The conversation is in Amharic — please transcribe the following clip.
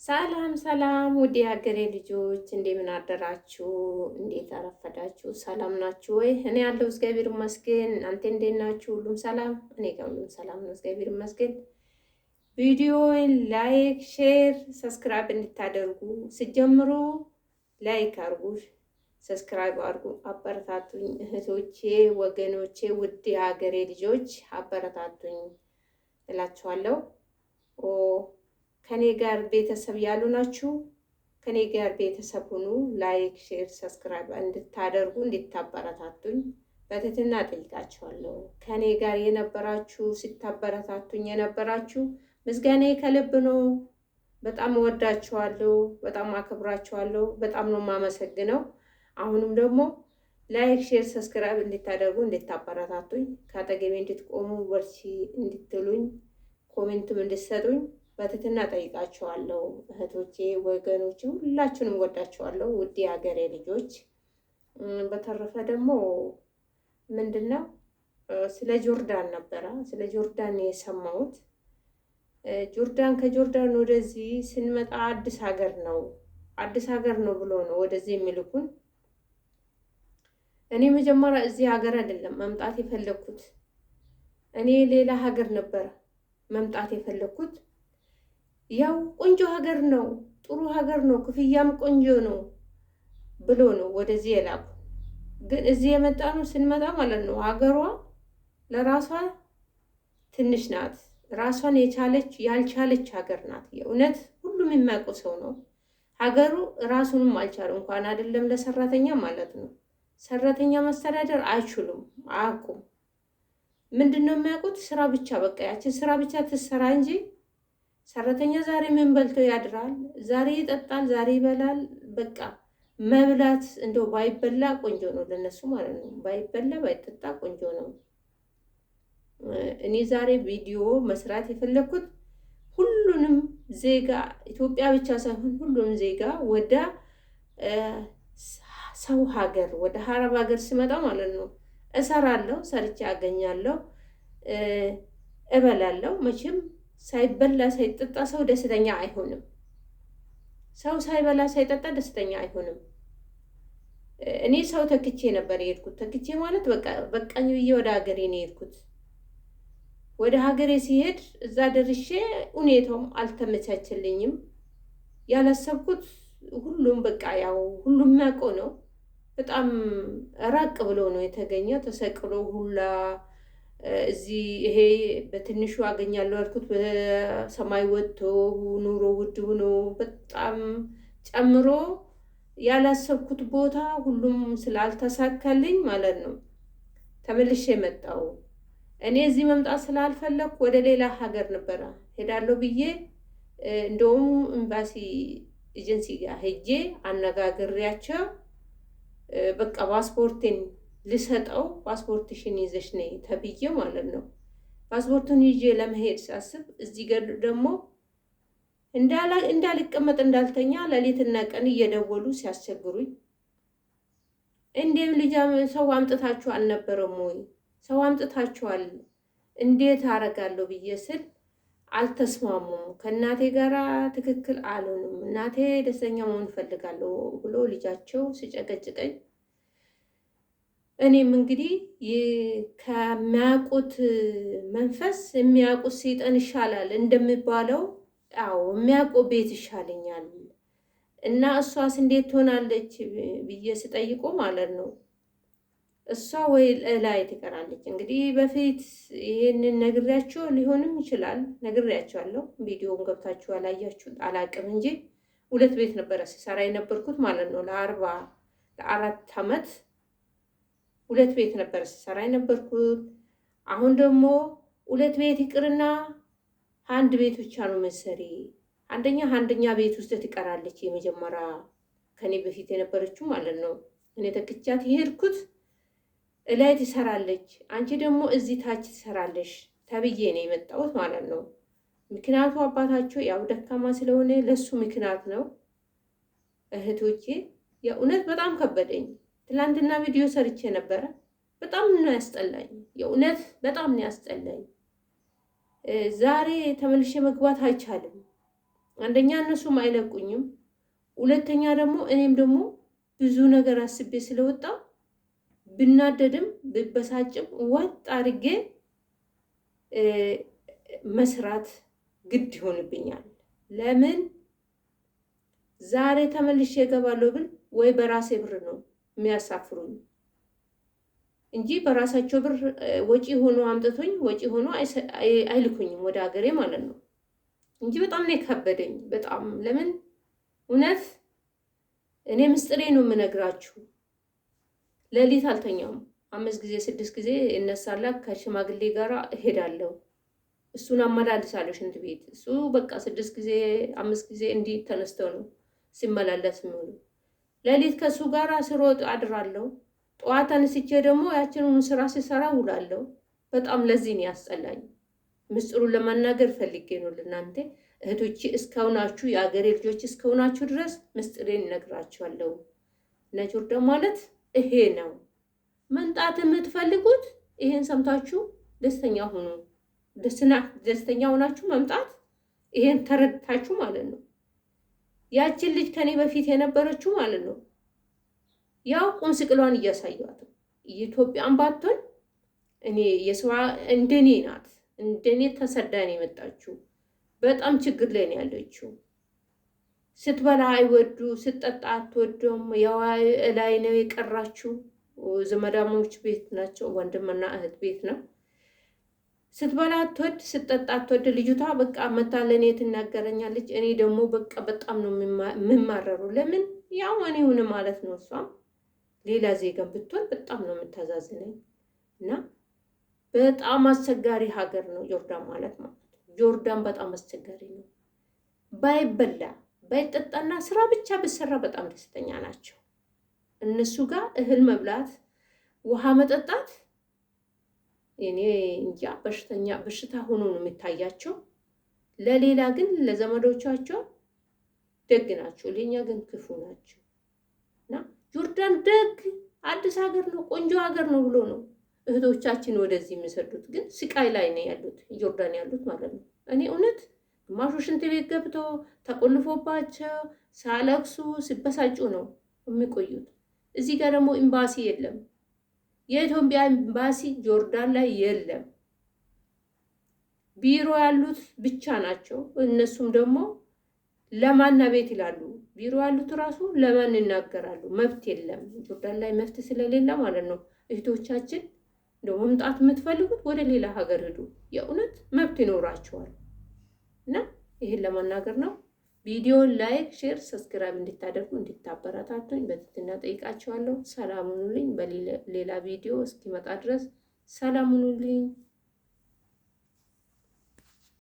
ሰላም ሰላም ውድ የሀገሬ ልጆች እንደምን አደራችሁ? እንዴት አረፈዳችሁ? ሰላም ናችሁ ወይ? እኔ ያለው እግዚአብሔር ይመስገን። እናንተ እንዴት ናችሁ? ሁሉም ሰላም? እኔ ጋር ሁሉም ሰላም ነው፣ እግዚአብሔር ይመስገን። ቪዲዮውን ላይክ፣ ሼር፣ ሰብስክራይብ እንድታደርጉ ሲጀምሩ ላይክ አርጉ፣ ሰብስክራይብ አርጉ፣ አበረታቱኝ እህቶቼ፣ ወገኖቼ፣ ውድ የሀገሬ ልጆች አበረታቱኝ እላችኋለሁ። ከኔ ጋር ቤተሰብ ያሉ ናችሁ። ከኔ ጋር ቤተሰብ ሁኑ። ላይክ፣ ሼር፣ ሰብስክራይብ እንድታደርጉ እንድታበረታቱኝ በትህትና ጠይቃችኋለሁ። ከኔ ጋር የነበራችሁ ስታበረታቱኝ የነበራችሁ ምስጋናዬ ከልብ ነው። በጣም እወዳችኋለሁ፣ በጣም አከብራችኋለሁ፣ በጣም ነው የማመሰግነው። አሁንም ደግሞ ላይክ፣ ሼር፣ ሰብስክራይብ እንድታደርጉ እንድታበረታቱኝ ከአጠገቤ እንድትቆሙ በርቺ እንድትሉኝ ኮሜንትም እንድትሰጡኝ በትህትና ጠይቃችኋለሁ። እህቶቼ፣ ወገኖቼ ሁላችሁንም ወዳችኋለሁ፣ ውድ የሀገሬ ልጆች። በተረፈ ደግሞ ምንድነው ስለ ጆርዳን ነበረ፣ ስለ ጆርዳን የሰማሁት። ጆርዳን ከጆርዳን ወደዚህ ስንመጣ አዲስ ሀገር ነው ብሎ ነው ወደዚህ የሚልኩን። እኔ መጀመሪያ እዚህ ሀገር አይደለም መምጣት የፈለኩት፣ እኔ ሌላ ሀገር ነበረ መምጣት የፈለኩት። ያው ቆንጆ ሀገር ነው፣ ጥሩ ሀገር ነው፣ ክፍያም ቆንጆ ነው ብሎ ነው ወደዚህ የላኩ። ግን እዚህ የመጣ ነው ስንመጣ ማለት ነው ሀገሯ ለራሷ ትንሽ ናት፣ ራሷን ያልቻለች ሀገር ናት። የእውነት ሁሉም የሚያውቀው ሰው ነው። ሀገሩ ራሱንም አልቻሉ እንኳን አይደለም ለሰራተኛ ማለት ነው። ሰራተኛ መስተዳደር አይችሉም፣ አያውቁም። ምንድን ነው የሚያውቁት? ስራ ብቻ፣ በቃ ያችን ስራ ብቻ ትሰራ እንጂ ሰራተኛ ዛሬ ምን በልቶ ያድራል፣ ዛሬ ይጠጣል፣ ዛሬ ይበላል። በቃ መብላት እንደው ባይበላ ቆንጆ ነው ለነሱ ማለት ነው። ባይበላ ባይጠጣ ቆንጆ ነው። እኔ ዛሬ ቪዲዮ መስራት የፈለኩት ሁሉንም ዜጋ ኢትዮጵያ ብቻ ሳይሆን ሁሉንም ዜጋ ወደ ሰው ሀገር ወደ አረብ ሀገር ሲመጣ ማለት ነው እሰራለሁ፣ ሰርቼ አገኛለሁ፣ እበላለሁ። መቼም ሳይበላ ሳይጠጣ ሰው ደስተኛ አይሆንም። ሰው ሳይበላ ሳይጠጣ ደስተኛ አይሆንም። እኔ ሰው ተክቼ ነበር የሄድኩት። ተክቼ ማለት በቃ በቃኝ ብዬ ወደ ሀገሬ ነው የሄድኩት። ወደ ሀገሬ ሲሄድ እዛ ደርሼ ሁኔታውም አልተመቻችልኝም። ያላሰብኩት ሁሉም በቃ ያው ሁሉም የሚያውቀው ነው። በጣም ራቅ ብሎ ነው የተገኘው። ተሰቅሎ ሁላ እዚህ ይሄ በትንሹ አገኛለሁ ያልኩት በሰማይ ወጥቶ ኑሮ ውድ ሆኖ በጣም ጨምሮ ያላሰብኩት ቦታ ሁሉም ስላልተሳካልኝ ማለት ነው ተመልሼ መጣሁ። እኔ እዚህ መምጣት ስላልፈለኩ ወደ ሌላ ሀገር ነበረ ሄዳለሁ ብዬ እንደውም ኤምባሲ ኤጀንሲ ጋር ሄጄ አነጋግሬያቸው በቃ ፓስፖርቴን ልሰጠው፣ ፓስፖርትሽን ይዘሽ ነይ ተብዬ ማለት ነው። ፓስፖርቱን ይዤ ለመሄድ ሳስብ እዚህ ጋር ደግሞ እንዳልቀመጥ እንዳልተኛ ሌሊትና ቀን እየደወሉ ሲያስቸግሩኝ፣ እንዴም ልጅ ሰው አምጥታችሁ አልነበረም ወይ? ሰው አምጥታችኋል፣ እንዴት አረጋለሁ ብዬ ስል አልተስማሙም። ከእናቴ ጋራ ትክክል አልሆንም፣ እናቴ ደስተኛ መሆን እፈልጋለሁ ብሎ ልጃቸው ሲጨቀጭቀኝ፣ እኔም እንግዲህ ከሚያውቁት መንፈስ የሚያውቁት ሰይጣን ይሻላል እንደሚባለው፣ አዎ የሚያውቁ ቤት ይሻለኛል እና እሷስ እንዴት ትሆናለች ብዬ ስጠይቁ ማለት ነው እሷ ወይ ላይ ትቀራለች። እንግዲህ በፊት ይሄንን ነግሬያቸው ሊሆንም ይችላል፣ ነግሬያቸዋለሁ። ቪዲዮውን ገብታችሁ ያላያችሁ አላቅም እንጂ 2 ቤት ነበረ ሲሰራ የነበርኩት ማለት ነው። ለ4 ዓመት 2 ቤት ነበረ ሲሰራ የነበርኩት። አሁን ደግሞ 2 ቤት ይቅርና 1 ቤት ብቻ ነው መሰሪ። አንደኛ ቤት ውስጥ ትቀራለች። የመጀመሪያ ከኔ በፊት የነበረችው ማለት ነው። እኔ ተክቻት የሄድኩት እላይ ትሰራለች፣ አንቺ ደግሞ እዚህ ታች ትሰራለሽ ተብዬ ነው የመጣሁት ማለት ነው። ምክንያቱ አባታቸው ያው ደካማ ስለሆነ ለሱ ምክንያት ነው። እህቶቼ የእውነት በጣም ከበደኝ። ትላንትና ቪዲዮ ሰርቼ ነበረ። በጣም ነው ያስጠላኝ፣ የእውነት በጣም ነው ያስጠላኝ። ዛሬ ተመልሼ መግባት አይቻልም። አንደኛ እነሱም አይለቁኝም፣ ሁለተኛ ደግሞ እኔም ደግሞ ብዙ ነገር አስቤ ስለወጣ ብናደድም ብበሳጭም ወጥ አድርጌ መስራት ግድ ይሆንብኛል። ለምን ዛሬ ተመልሼ እገባለሁ ብል ወይ በራሴ ብር ነው የሚያሳፍሩኝ እንጂ በራሳቸው ብር ወጪ ሆኖ አምጥቶኝ ወጪ ሆኖ አይልኩኝም ወደ ሀገሬ ማለት ነው። እንጂ በጣም ነው የከበደኝ በጣም። ለምን እውነት እኔ ምስጢሬ ነው የምነግራችሁ። ሌሊት አልተኛም። 5 ጊዜ 6 ጊዜ እነሳለሁ፣ ከሽማግሌ ጋር እሄዳለሁ። እሱን አመላልሳለሁ ሽንት ቤት። እሱ በቃ 6 ጊዜ 5 ጊዜ እንዲህ ተነስተው ነው ሲመላለስ የሚውሉ። ሌሊት ከሱ ጋር ስሮጥ አድራለሁ። ጠዋት ተነስቼ ደግሞ ያችንን ስራ ሲሰራ ውላለሁ። በጣም ለዚህ ነው ያስጠላኝ። ምስጢሩን ለማናገር ፈልጌ ነው ለእናንተ እህቶቼ እስከሆናችሁ የአገሬ ልጆች እስከሆናችሁ ድረስ ምስጢሬን እነግራችኋለሁ። ጆርዳን ማለት ይሄ ነው። መምጣት የምትፈልጉት ይሄን ሰምታችሁ ደስተኛ ሁኑ። ደስተኛ ሆናችሁ መምጣት ይሄን ተረድታችሁ ማለት ነው። ያችን ልጅ ከኔ በፊት የነበረችው ማለት ነው ያው ቁም ስቅሏን እያሳዩት ኢትዮጵያን ባትሆን እኔ የሰዋ እንደኔ ናት። እንደኔ ተሰዳን የመጣችው በጣም ችግር ላይ ነው ያለችው። ስትበላ አይወዱ፣ ስትጠጣ አትወደም። ያው ላይ ነው የቀራችው። ዘመዳሞች ቤት ናቸው፣ ወንድምና እህት ቤት ነው። ስትበላ አትወድ፣ ስትጠጣ አትወድ። ልጅቷ በቃ መታ ለኔ ትናገረኛለች። እኔ ደግሞ በቃ በጣም ነው የምማረሩ። ለምን ያው እኔ ሆነ ማለት ነው። እሷም ሌላ ዜጋም ብትሆን በጣም ነው የምታዛዝነኝ። እና በጣም አስቸጋሪ ሀገር ነው ጆርዳን ማለት ነው። ጆርዳን በጣም አስቸጋሪ ነው። ባይበላ ባይጠጣና ስራ ብቻ ብሰራ በጣም ደስተኛ ናቸው። እነሱ ጋር እህል መብላት፣ ውሃ መጠጣት እኔ እንጃ በሽታ ሆኖ ነው የሚታያቸው። ለሌላ ግን ለዘመዶቻቸው ደግ ናቸው፣ ለኛ ግን ክፉ ናቸው። እና ጆርዳን ደግ አዲስ ሀገር ነው፣ ቆንጆ ሀገር ነው ብሎ ነው እህቶቻችን ወደዚህ የሚሰዱት። ግን ስቃይ ላይ ነው ያሉት ጆርዳን ያሉት ማለት ነው። እኔ እውነት ግማሹ ሽንት ቤት ገብተው ተቆልፎባቸው ሳለቅሱ ሲበሳጩ ነው የሚቆዩት። እዚህ ጋር ደግሞ ኤምባሲ የለም። የኢትዮጵያ ኤምባሲ ጆርዳን ላይ የለም። ቢሮ ያሉት ብቻ ናቸው። እነሱም ደግሞ ለማና ቤት ይላሉ። ቢሮ ያሉት ራሱ ለማን ይናገራሉ? መብት የለም ጆርዳን ላይ መብት ስለሌለ ማለት ነው። እህቶቻችን እንደው መምጣት የምትፈልጉት ወደ ሌላ ሀገር ሄዱ። የእውነት መብት ይኖራቸዋል። እና ይሄን ለማናገር ነው። ቪዲዮን ላይክ፣ ሼር፣ ሰብስክራይብ እንድታደርጉ እንድታበረታቱኝ በትህትና ጠይቃችኋለሁ። ሰላም ሁኑልኝ። በሌላ ቪዲዮ እስኪመጣ ድረስ ሰላም ሁኑልኝ።